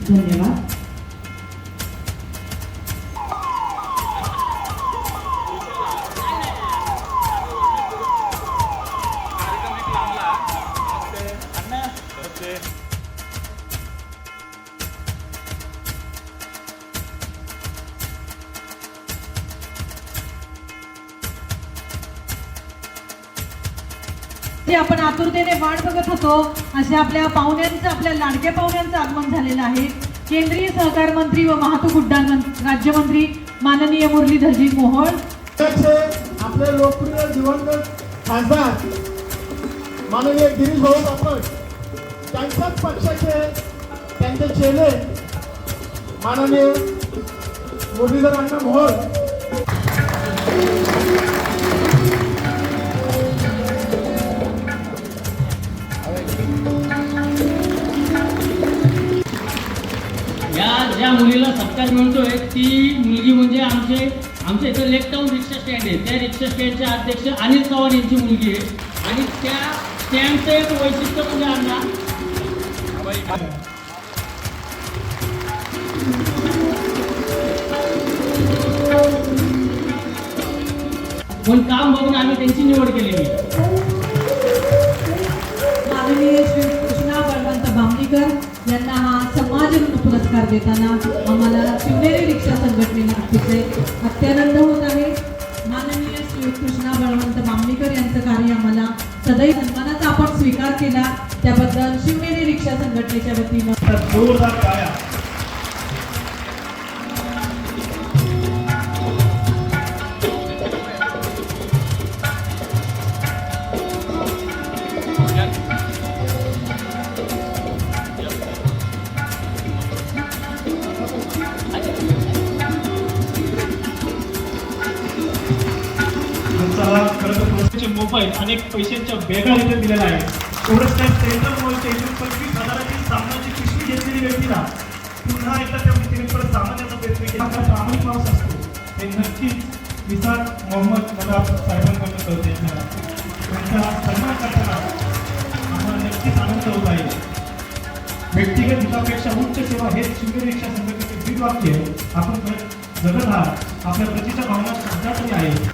धन्यवाद. आपण आतुरतेने वाट बघत होतो अशा आपल्या पाहुण्यांचं, आपल्या लाडक्या पाहुण्यांचं आगमन झालेलं आहे. केंद्रीय सहकार मंत्री व वाहतूक उड्डाण राज्यमंत्री माननीय मुरलीधरजी मोहोळ, आपले लोकप्रिय दिवंगत खासदार माननीय गिरीश भाऊ बापट, त्यांच्याच पक्षाचे त्यांचे चेले माननीय मुरलीधर अण्णा मोहोळ, ज्या मुलीला सत्कार मिळतोय ती मुलगी म्हणजे आमच्या इथं लेक टाऊन रिक्षा स्टँड आहे, त्या रिक्षा स्टँडचे अध्यक्ष अनिल चव्हाण यांची मुलगी आहे. आणि त्या स्टँडचं एक वैशिष्ट्य म्हणजे अण्णा पण काम बघून आम्ही त्यांची निवड केलेली. माननीय श्री कृष्णा बळवंत बामणीकर यांना हा समाजरत्न पुरस्कार देताना आम्हाला शिवनेरी रिक्षा संघटनेला अत्यानंद होत आहे. माननीय श्री कृष्णा बळवंत बामणीकर यांचं कार्य आम्हाला सदैव सन्मानाचा आपण स्वीकार केला, त्याबद्दल शिवनेरी रिक्षा संघटनेच्या वतीनं जोरदार टाळ्या. मोबाईल अनेक पैशांच्या बॅगा इथे दिलेला आहे. एवढंच काय सेंटरमुळे 25,000ची सामानाची पिशवी घेतलेली व्यक्तीला पुन्हा एकदा त्या व्यक्तीने परत सामान्याचा प्रयत्न केला. हा प्रामाणिक माणूस असतो हे नक्कीच विसार मोहम्मद नदाब साहेबांकडून कळते. त्यांचा सन्मान करताना आम्हाला नक्कीच आनंद होत आहे. व्यक्तिगत हितापेक्षा उच्च सेवा हे शिवनेरी रिक्षा संघटनेचे ब्रीद वाक्य आपण जगत आहात. आपल्या प्रतीच्या भावना सध्यातरी आहे.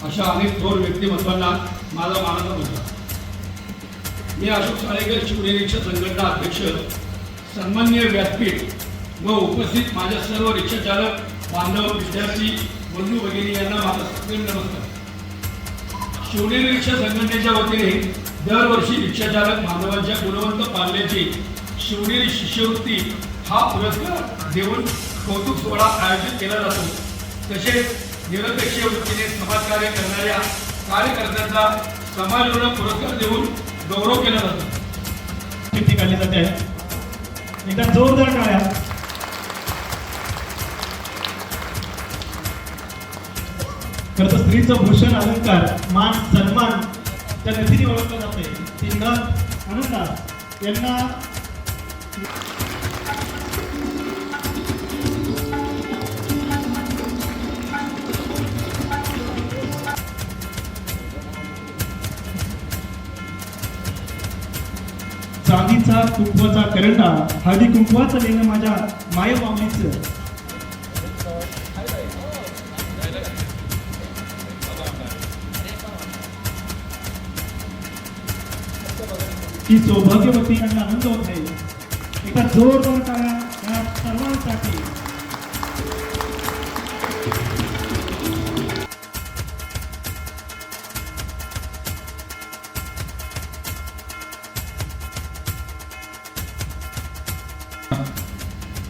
अशा अनेक थोर व्यक्तिमत्वांना माझा मानत होता. मी अशोक साळेकर शिवनेरी रिक्षा संघटना अध्यक्ष, सन्माननीय व्यासपीठ व उपस्थित माझ्या सर्व रिक्षा चालक बांधव, विद्यार्थी बंधू भगिनी यांना माझा सप्रेम नमस्कार. शिवनेरी रिक्षा संघटनेच्या वतीने दरवर्षी रिक्षा चालक बांधवांच्या गुणवंत पाल्याची शिवनेरी शिष्यवृत्ती हा पुरस्कार देऊन कौतुक सोहळा आयोजित केला जातो. तसेच निरपेक्ष वृत्तीने समाजकार्य करणाऱ्या कार्यकर्त्यांचा समाजोन्नत पुरस्कार देऊन गौरव केला जातो. चिठ्ठी काढली जाते. एकदा जोरदार टाळ्या. खरं तर स्त्रीचं भूषण, अलंकार, मान, सन्मान त्या नथीने ओळखलं जाते. ती नथ अनंता यांना चांदीचा कुंकवाचा करंडा, हळदी कुंकवाचं लेणं माझ्या माय माऊलीचं. ती सौभाग्यवती यांना आनंद होत आहे. एका जोरदार टाळ्या साठी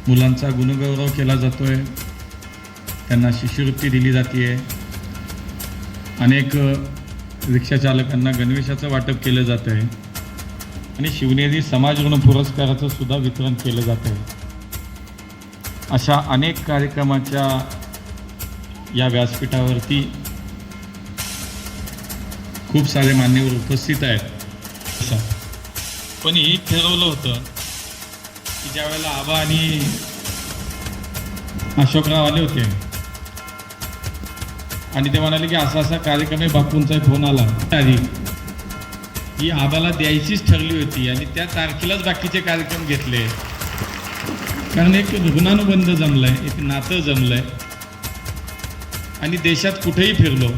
मुलांचा गुणगौरव केला जातोय, त्यांना शिष्यवृत्ती दिली जाते. अनेक रिक्षा चालकांना गणवेशाचं वाटप केलं जातं आहे आणि शिवनेरी समाज ऋण पुरस्काराचं सुद्धा वितरण केलं जात आहे. अशा अनेक कार्यक्रमाच्या या व्यासपीठावरती खूप सारे मान्यवर उपस्थित आहेत. पण हे ठरवलं होतं की ज्या वेळेला आबा आणि अशोकराव आले होते आणि ते म्हणाले की असा असा कार्यक्रम आहे, बापूंचा फोन आला आधी ही आबाला द्यायचीच ठरली होती आणि त्या तारखेलाच बाकीचे कार्यक्रम घेतले. कारण एक ऋणानुबंध जमलाय, एक नातं जमलंय आणि देशात कुठेही फिरलो